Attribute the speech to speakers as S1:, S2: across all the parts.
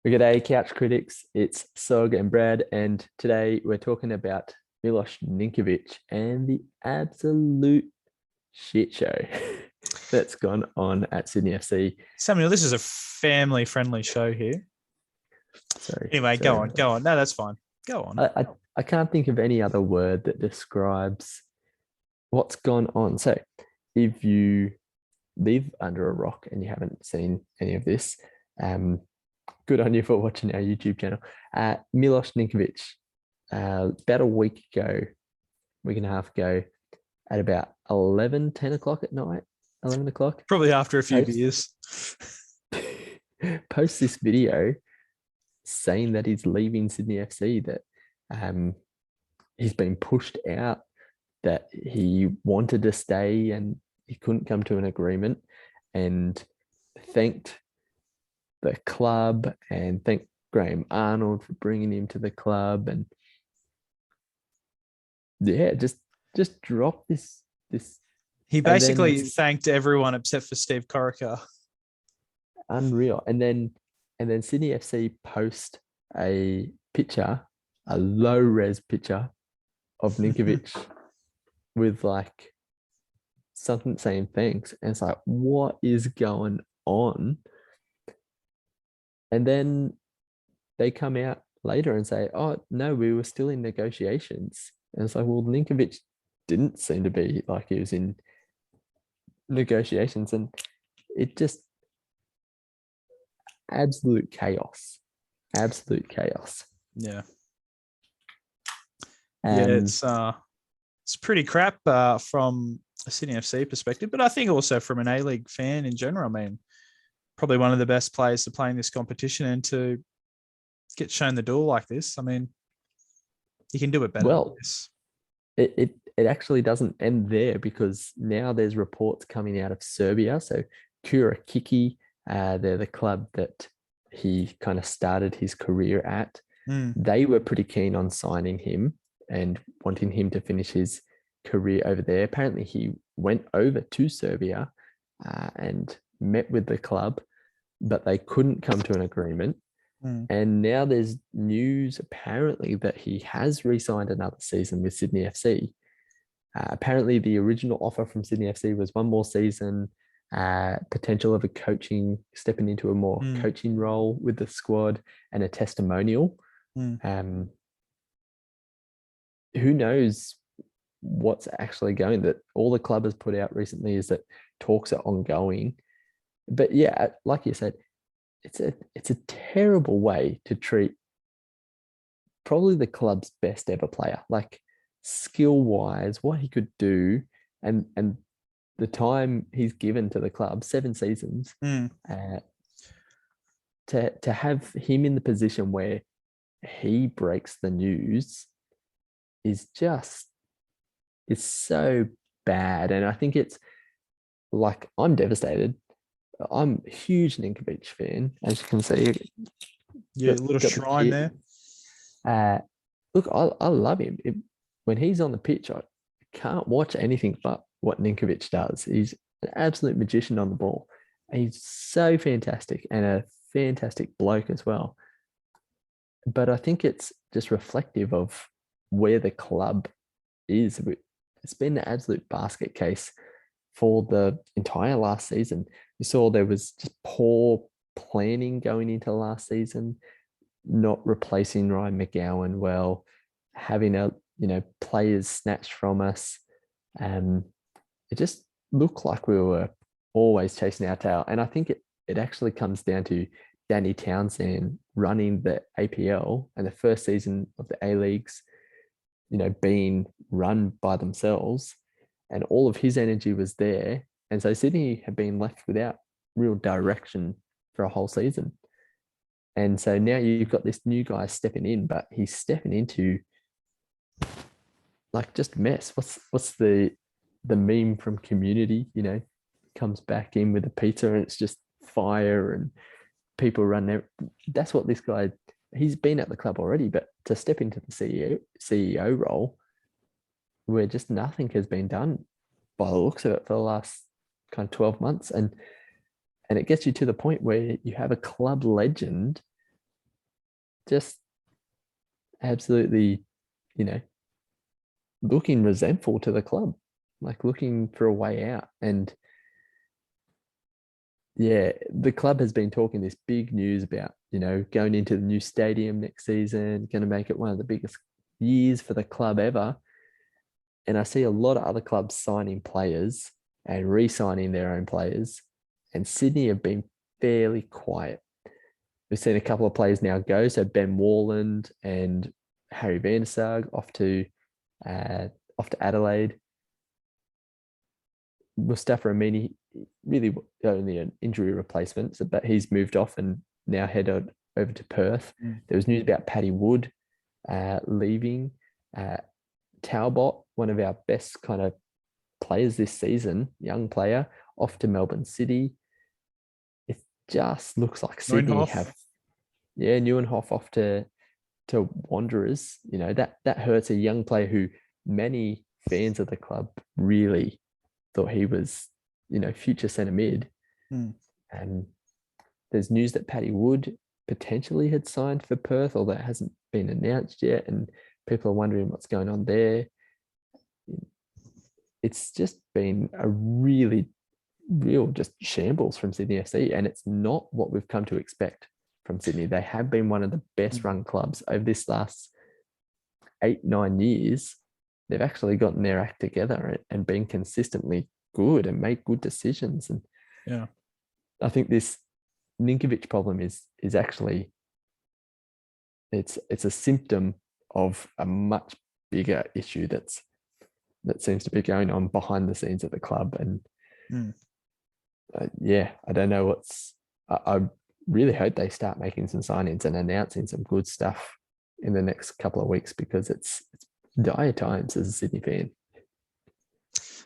S1: G'day, Couch Critics. It's Sogg and Brad, and today we're talking about Milos Ninkovic and the absolute shit show that's gone on at Sydney FC.
S2: Samuel, this is a family-friendly show here. Anyway, go on. No, that's fine. Go on.
S1: I can't think of any other word that describes what's gone on. So, if you live under a rock and you haven't seen any of this, good on you for watching our YouTube channel. Milos Ninkovic, about a week and a half ago, at about 10 o'clock at night, 11 o'clock.
S2: Probably after a few beers.
S1: Posts this video saying that he's leaving Sydney FC, that he's been pushed out, that he wanted to stay and he couldn't come to an agreement, and thanked the club and thanked Graham Arnold for bringing him to the club. And yeah, just drop this.
S2: He basically thanked everyone except for Steve Corica.
S1: Unreal. And then Sydney FC post a low res picture of Ninkovic with like something saying thanks. And it's like, what is going on? And then they come out later and say, oh, no, we were still in negotiations. And it's like, well, Ninkovic didn't seem to be like he was in negotiations. And it just absolute chaos. Absolute chaos.
S2: Yeah. It's pretty crap from a Sydney FC perspective, but I think also from an A-League fan in general. I mean, probably one of the best players to play in this competition, and to get shown the door like this, I mean, you can do it better than this.
S1: It actually doesn't end there, because now there's reports coming out of Serbia. So Kura Kiki, they're the club that he kind of started his career at. They were pretty keen on signing him and wanting him to finish his career over there. Apparently he went over to Serbia and met with the club, but they couldn't come to an agreement. And now there's news apparently that he has re-signed another season with Sydney FC. Apparently the original offer from Sydney FC was one more season, potential of stepping into a more coaching role with the squad, and a testimonial. Who knows what's actually going? That all the club has put out recently is that talks are ongoing. But yeah, like you said, it's a terrible way to treat probably the club's best ever player, like skill-wise, what he could do, and the time he's given to the club, 7 seasons, to have him in the position where he breaks the news is so bad. And I think it's like, I'm devastated. I'm a huge Ninkovic fan, as you can see.
S2: Yeah, a little shrine there.
S1: Look, I love him. When he's on the pitch, I can't watch anything but what Ninkovic does. He's an absolute magician on the ball. He's so fantastic, and a fantastic bloke as well. But I think it's just reflective of where the club is. It's been an absolute basket case for the entire last season. You saw there was just poor planning going into last season, not replacing Ryan McGowan well, having players snatched from us. It just looked like we were always chasing our tail. And I think it actually comes down to Danny Townsend running the APL, and the first season of the A-Leagues, being run by themselves, and all of his energy was there. And so Sydney had been left without real direction for a whole season. And so now you've got this new guy stepping in, but he's stepping into like just mess. What's the meme from Community, comes back in with a pizza and it's just fire and people run there. That's what this guy, he's been at the club already, but to step into the CEO role where just nothing has been done by the looks of it for the last kind of 12 months. And it gets you to the point where you have a club legend just absolutely, you know, looking resentful to the club, like looking for a way out. And yeah, the club has been talking this big news about, going into the new stadium next season, going to make it one of the biggest years for the club ever. And I see a lot of other clubs signing players and re-signing their own players. And Sydney have been fairly quiet. We've seen a couple of players now go. So Ben Warland and Harry van der Sag off to Adelaide. Mustafa Amini, really only an injury replacement, but he's moved off and now headed over to Perth. There was news about Paddy Wood leaving. Talbot, one of our best kind of players this season, young player, off to Melbourne City. It just looks like Sydney Neuenhoff off to Wanderers. That hurts a young player who many fans of the club really thought he was, future centre mid. And there's news that Paddy Wood potentially had signed for Perth, although it hasn't been announced yet. And people are wondering what's going on there. It's just been a real just shambles from Sydney FC. And it's not what we've come to expect from Sydney. They have been one of the best run clubs over this last 8-9 years. They've actually gotten their act together and been consistently good and make good decisions. And
S2: yeah,
S1: I think this Ninkovic problem is actually it's a symptom of a much bigger issue that seems to be going on behind the scenes at the club. And I don't know I really hope they start making some signings and announcing some good stuff in the next couple of weeks, because it's dire times as a Sydney fan.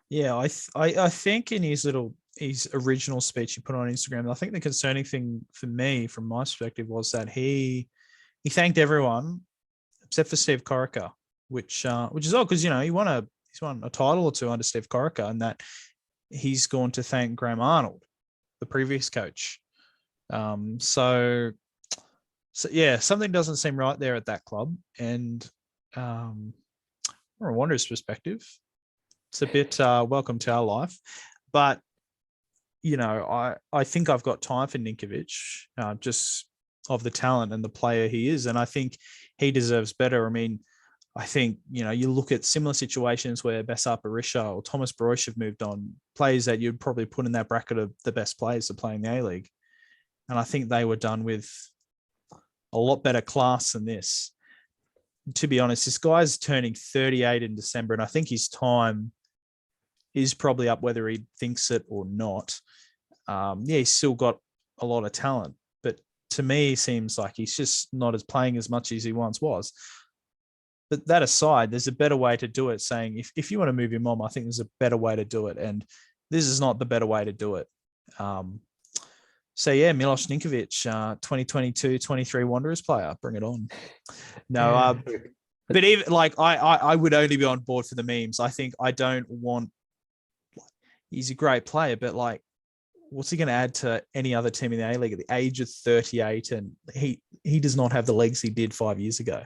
S2: Yeah, I think in his original speech he put on Instagram, I think the concerning thing for me, from my perspective, was that he thanked everyone except for Steve Corica, which is odd because he's won a title or two under Steve Corica, and that he's gone to thank Graham Arnold, the previous coach. So yeah, something doesn't seem right there at that club. And from a Wanderers perspective, it's a bit welcome to our life. But, I think I've got time for Ninkovic, just of the talent and the player he is. And I think he deserves better. I mean, I think, you look at similar situations where Bessar Barisha or Thomas Barosh have moved on, players that you'd probably put in that bracket of the best players to play in the A-League. And I think they were done with a lot better class than this. To be honest, this guy's turning 38 in December, and I think his time is probably up, whether he thinks it or not. He's still got a lot of talent, but to me, it seems like he's just not playing as much as he once was. But that aside, there's a better way to do it, saying if you want to move your mom, I think there's a better way to do it. And this is not the better way to do it. So yeah, Milos Ninkovic, 2022-23 Wanderers player, bring it on. No, but even I would only be on board for the memes. I think I don't want. He's a great player, but what's he going to add to any other team in the A-League at the age of 38? And he does not have the legs he did 5 years ago.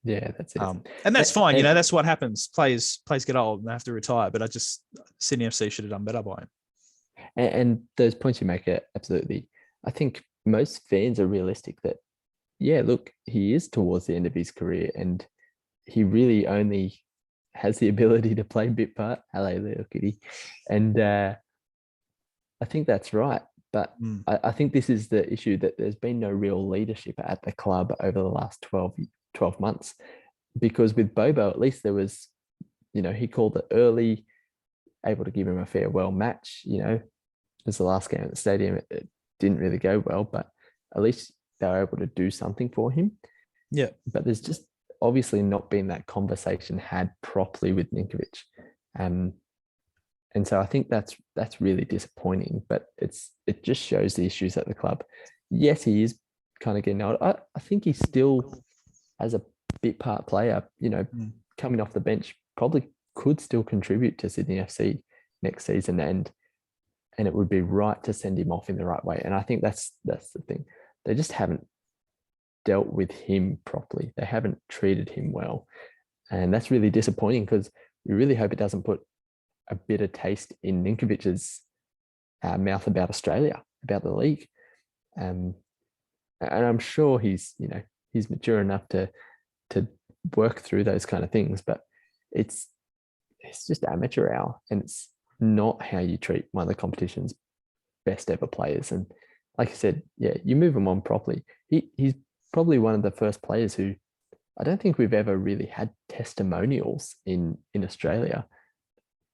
S1: Yeah, that's it.
S2: And that's fine. That's what happens. Players get old and they have to retire. But Sydney FC should have done better by him.
S1: And those points you make are absolutely. I think most fans are realistic that, look, he is towards the end of his career, and he really only has the ability to play bit part. Hello, little kitty. And I think that's right. But I think this is the issue, that there's been no real leadership at the club over the last 12 months. Because with Bobo, at least there was, he called it early, able to give him a farewell match. It was the last game at the stadium. It didn't really go well, but at least they were able to do something for him.
S2: Yeah.
S1: But there's just obviously not been that conversation had properly with Ninkovic. And so I think that's really disappointing, but it just shows the issues at the club. Yes, he is kind of getting old. I think he still, as a bit part player, coming off the bench, probably could still contribute to Sydney FC next season, and it would be right to send him off in the right way. And I think that's the thing. They just haven't dealt with him properly. They haven't treated him well. And that's really disappointing because we really hope it doesn't put a bitter taste in Ninkovic's mouth about Australia, about the league. And I'm sure he's mature enough to work through those kind of things, but it's just amateur hour, and it's not how you treat one of the competition's best ever players. And like I said, yeah, you move him on properly. He's probably one of the first players who I don't think we've ever really had testimonials in Australia.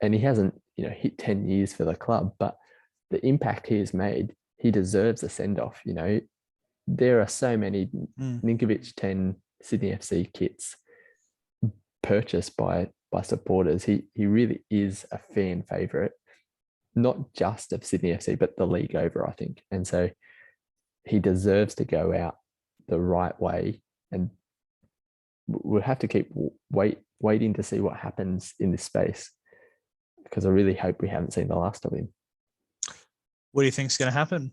S1: And he hasn't, hit 10 years for the club, but the impact he has made, he deserves a send-off. There are so many Ninkovic 10 Sydney FC kits purchased by supporters. He really is a fan favourite, not just of Sydney FC, but the league over, I think. And so he deserves to go out the right way, and we'll have to keep waiting to see what happens in this space, because I really hope we haven't seen the last of him.
S2: What do you think is going to happen?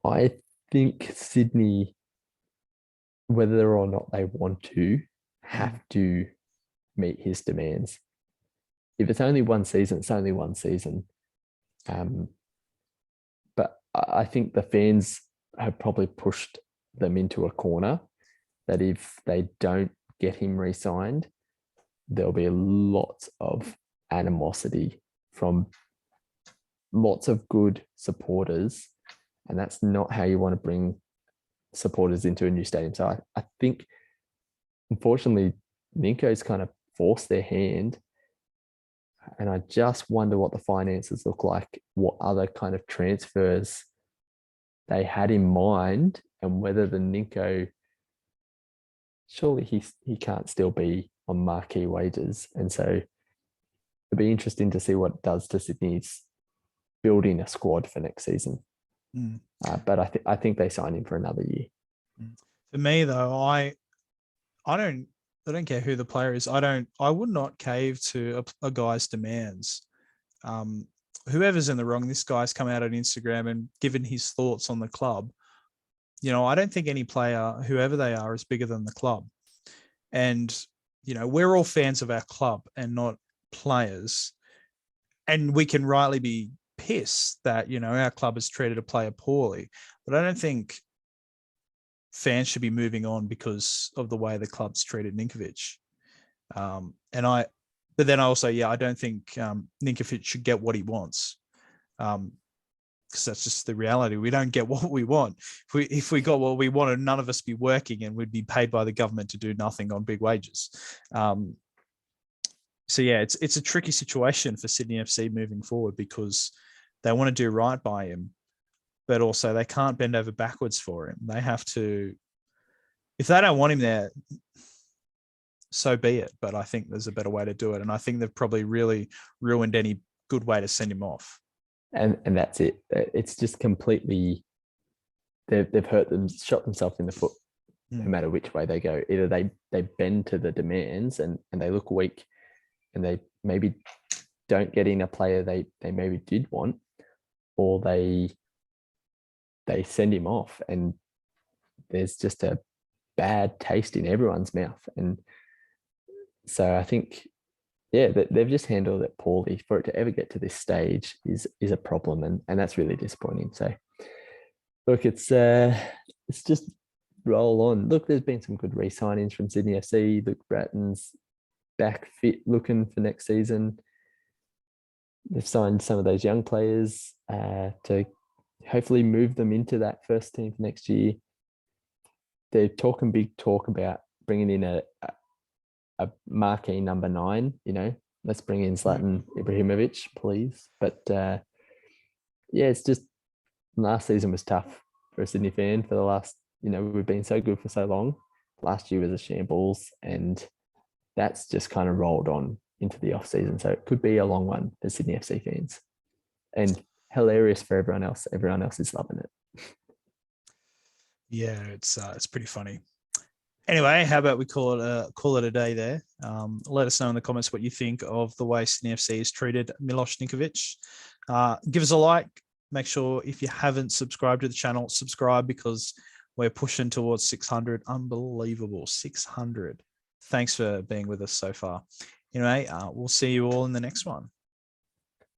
S1: I think Sydney, whether or not they want to, have to meet his demands. If it's only one season, it's only one season. But I think the fans have probably pushed them into a corner that if they don't get him re-signed, there'll be lots of animosity from lots of good supporters. And that's not how you want to bring supporters into a new stadium. So I think, unfortunately, Ninko's kind of forced their hand. And I just wonder what the finances look like, what other kind of transfers they had in mind, and whether the Ninko, surely he can't still be on marquee wages. And so it'd be interesting to see what it does to Sydney's building a squad for next season. But I think they sign him for another year.
S2: For me, though, I don't care who the player is. I would not cave to a guy's demands. Whoever's in the wrong, this guy's come out on Instagram and given his thoughts on the club. I don't think any player, whoever they are, is bigger than the club. And, we're all fans of our club and not players. And we can rightly be pissed that, our club has treated a player poorly. But I don't think fans should be moving on because of the way the club's treated Ninkovic. But then also, I don't think Ninkovic should get what he wants. Because that's just the reality. We don't get what we want. If we got what we wanted, none of us be working and we'd be paid by the government to do nothing on big wages. So it's a tricky situation for Sydney FC moving forward, because they want to do right by him, but also they can't bend over backwards for him. They have to, if they don't want him there, so be it. But I think there's a better way to do it. And I think they've probably really ruined any good way to send him off.
S1: And that's it. It's just completely, they've shot themselves in the foot no matter which way they go. Either they bend to the demands and they look weak, and they maybe don't get in a player they maybe did want, or they send him off, and there's just a bad taste in everyone's mouth. And so I think, they've just handled it poorly. For it to ever get to this stage is a problem, and that's really disappointing. So look, it's just roll on. Look, there's been some good re-signings from Sydney FC. Luke Bratton's back fit looking for next season. They've signed some of those young players to hopefully move them into that first team for next year. They're talking big talk about bringing in a marquee number 9. Let's bring in Zlatan Ibrahimovic, please. But it's just, last season was tough for a Sydney fan. For the last, we've been so good for so long. Last year was a shambles, and that's just kind of rolled on into the off season. So it could be a long one for Sydney FC fans, and hilarious for everyone else. Everyone else is loving it.
S2: Yeah, it's pretty funny. Anyway, how about we call it a day there? Let us know in the comments what you think of the way Sydney FC has treated Milos Ninkovic. Give us a like, Make sure if you haven't subscribed to the channel, subscribe, because we're pushing towards 600. Unbelievable, 600. Thanks for being with us so far. Anyway, we'll see you all in the next one.